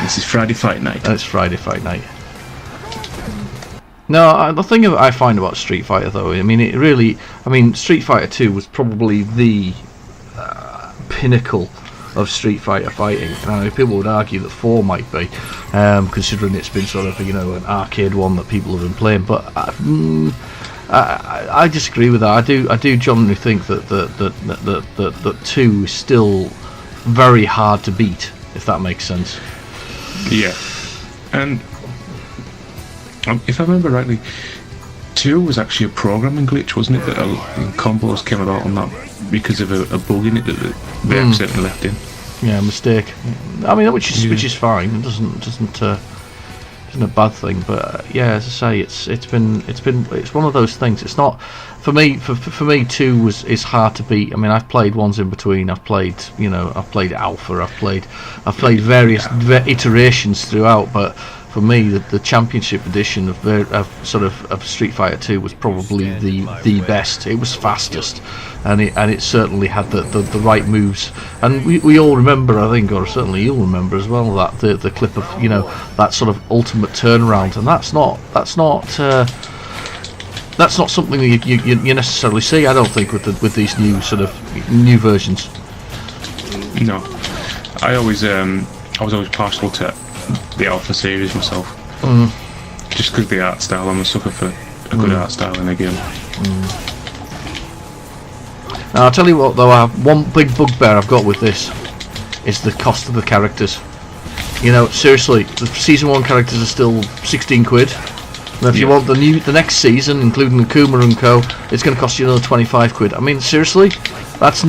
This is Friday Fight Night. It's Friday Fight Night. No, the thing that I find about Street Fighter, though, Street Fighter 2 was probably the pinnacle of Street Fighter fighting. Now, people would argue that 4 might be, considering it's been sort of an arcade one that people have been playing. But I disagree with that. I do genuinely think that 2 is still very hard to beat, if that makes sense. Yeah, and if I remember rightly, 2 was actually a programming glitch, wasn't it? That combos came about on that because of a bug in it that they accidentally left in. Yeah, mistake. I mean, which is fine. It isn't a bad thing. But yeah, as I say, it's one of those things. It's not for me. For me, 2 is hard to beat. I mean, I've played ones in between. I've played Alpha. I've played various iterations throughout, but for me, the Championship edition of Street Fighter 2 was probably the best. It was fastest, and it certainly had the right moves. And we all remember, I think, or certainly you'll remember as well, that the clip of that sort of ultimate turnaround, and that's not something that you necessarily see. I don't think with these new versions. No, I was always partial to the Alpha series myself, just because the art style. I'm a sucker for a good art style in a game. Now, I'll tell you what, though, one big bugbear I've got with this is the cost of the characters. Seriously, the season 1 characters are still 16 quid. And if you want the next season, including the Kuma and Co, it's going to cost you another 25 quid. I mean, seriously, that's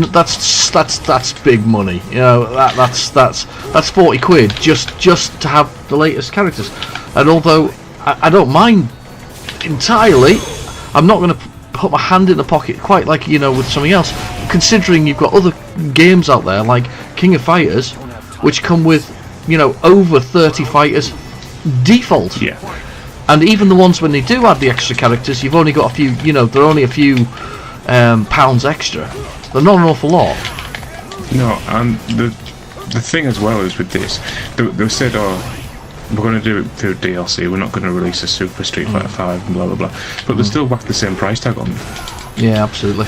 big money. That's 40 quid just to have the latest characters. And although I don't mind entirely, I'm not going to put my hand in the pocket quite like with something else. Considering you've got other games out there like King of Fighters, which come with over 30 fighters default. Yeah. And even the ones when they do add the extra characters, you've only got a few. They're only a few pounds extra. They're not an awful lot. No, and the thing as well is with this, they said, "Oh, we're going to do it through DLC. We're not going to release a Super Street Fighter 5 and blah blah blah." But they still whack the same price tag on them. Yeah, absolutely.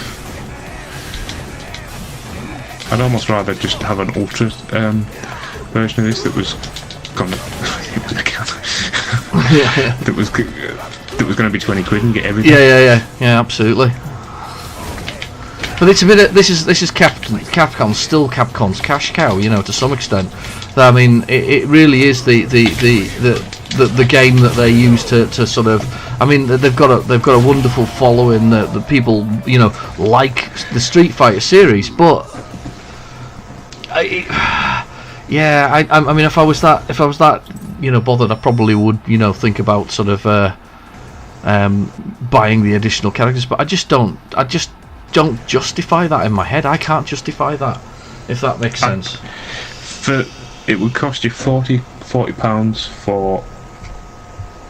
I'd almost rather just have an ultra version of this that was gone. that was going to be 20 quid and get everything. Yeah, absolutely. But it's a bit. This is Capcom, still Capcom's cash cow, to some extent. I mean, it really is the game that they use to sort of. I mean, they've got a wonderful following. The people like the Street Fighter series, but I mean, if I was that bothered, I probably would think about sort of buying the additional characters. But I just don't justify that in my head. I can't justify that, if that makes sense. It would cost you £40 for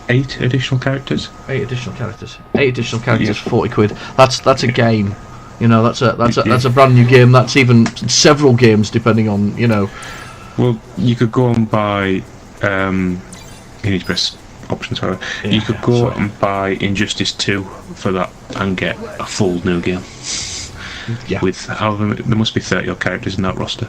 8 additional characters. 8 additional characters. 8 additional characters. Yeah. 40 quid. That's a game. That's a brand new game. That's even several games, depending on Well, you could go and buy. You need to press options. However, you could go and buy Injustice 2 for that and get a full new game. Yeah. With however there must be 30 odd characters in that roster.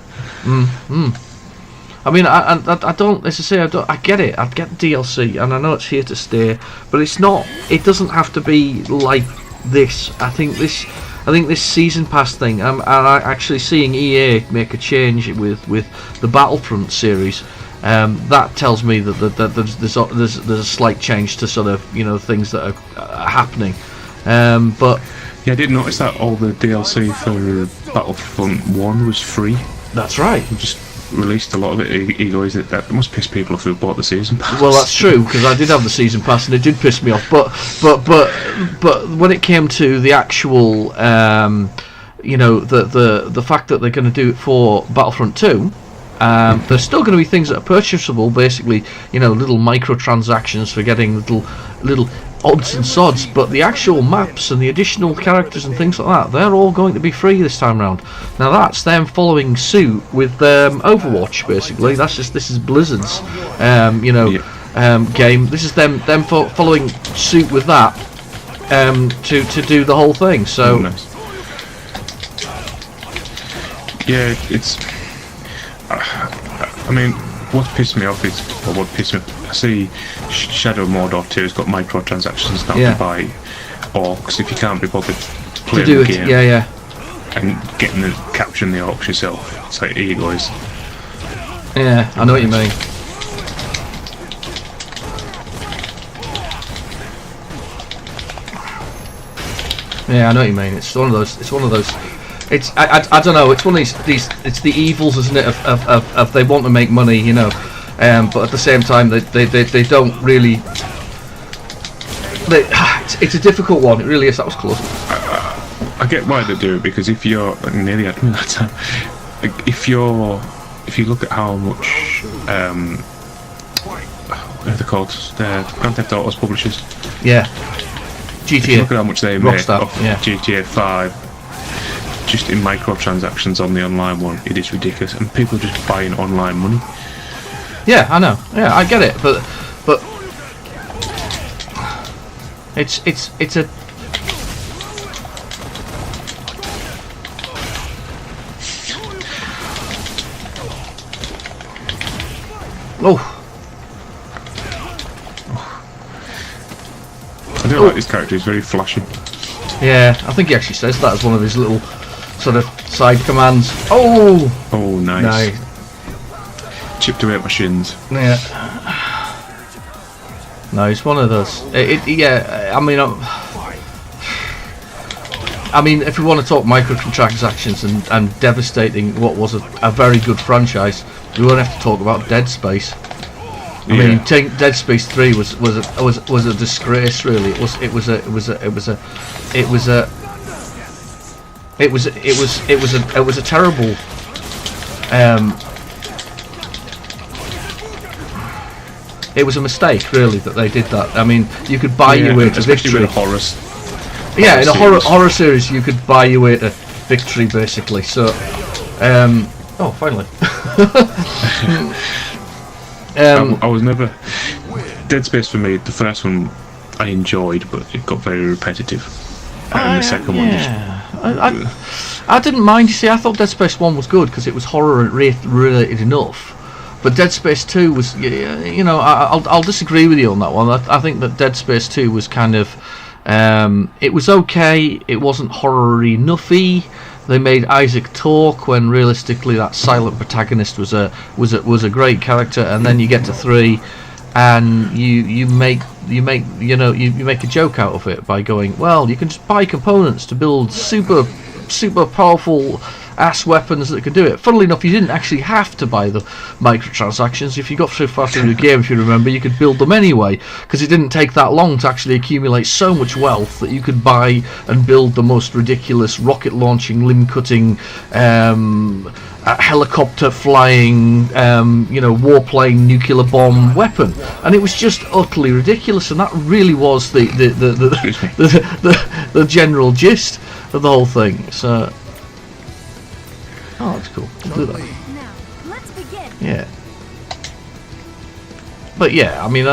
I mean, I don't. As I say, I get it. I get DLC, and I know it's here to stay. But it's not. It doesn't have to be like this. I think this season pass thing. I'm actually seeing EA make a change with the Battlefront series. That tells me that there's a slight change to sort of things that are happening. But yeah, I did notice that all the DLC for Battlefront 1 was free. That's right. We just released a lot of it. Ego is that must piss people off who bought the season pass. Well, that's true, because I did have the season pass and it did piss me off. But when it came to the actual the fact that they're going to do it for Battlefront 2. There's still going to be things that are purchasable, basically, little microtransactions for getting little odds and sods, but the actual maps and the additional characters and things like that, they're all going to be free this time round. Now that's them following suit with Overwatch, basically. This is Blizzard's game. This is them following suit with that to do the whole thing. So nice. Yeah, it's. I mean, what pissed me off is, or what pissed me off, I see Shadow Mordor 2 has got microtransactions now to buy orcs if you can't be bothered to play the game. Yeah. And capturing the orcs yourself. It's like, here you guys. Yeah, I know what you mean. Yeah, I know what you mean. It's one of those. It's I don't know. It's one of these. It's the evils, isn't it? Of they want to make money, you know, but at the same time they don't really. It's a difficult one. It really is. That was close. I get why they do it, because if you're nearly at me that time, if you look at how much what are they called? The Grand Theft Auto's publishers. Yeah. GTA. If you look at how much they make off yeah. GTA 5. Just in microtransactions on the online one, it is ridiculous, and people are just buying online money. Yeah, I know. Yeah, I get it, but it's a. I don't like this character. He's very flashy. Yeah, I think he actually says that as one of his little sort of side commands. Oh, nice. Chipped away at my shins. Yeah. No, it's one of those. Yeah, I mean, if we want to talk microtransactions and devastating what was a very good franchise, we won't have to talk about Dead Space. I mean, Dead Space 3 was a disgrace, really. It was a terrible. It was a mistake, really, that they did that. I mean, you could buy your way to victory. With horrors. Yeah, in a horror series, you could buy your way to victory, basically. So, oh, finally. I was never Dead Space for me. The first one I enjoyed, but it got very repetitive. And the second one just. I didn't mind. You see, I thought Dead Space 1 was good because it was horror related enough. But Dead Space 2 was, you know, I'll disagree with you on that one. I think that Dead Space 2 was kind of, it was okay. It wasn't horror-y enough-y. They made Isaac talk when realistically that silent protagonist was a great character, and then you get to 3, and you make a joke out of it by going, well, you can just buy components to build super powerful ass weapons that could do it. Funnily enough, you didn't actually have to buy the microtransactions. If you got so far through the game, if you remember, you could build them anyway, because it didn't take that long to actually accumulate so much wealth that you could buy and build the most ridiculous rocket launching, limb cutting, helicopter flying, warplane nuclear bomb weapon, and it was just utterly ridiculous. And that really was the general gist of the whole thing. So. Oh, that's cool. We'll do that. Now, let's begin. Yeah. But yeah, I mean,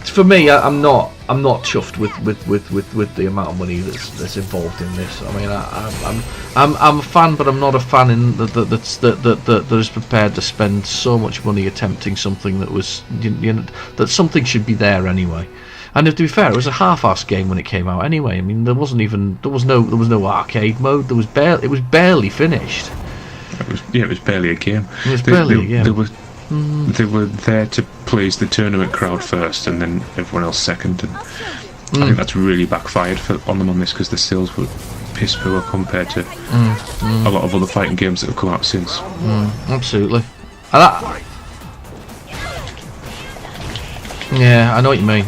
for me, I'm not chuffed with the amount of money that's involved in this. I mean, I'm a fan, but I'm not a fan that is prepared to spend so much money attempting something that was, that something should be there anyway. And to be fair, it was a half-assed game when it came out anyway. I mean, there was no arcade mode. It was barely finished. It was barely a game. It was barely a game. They were there to please the tournament crowd first, and then everyone else second. And I think that's really backfired on them on this, because the sales were piss poor compared to a lot of other fighting games that have come out since. Absolutely. Yeah, I know what you mean.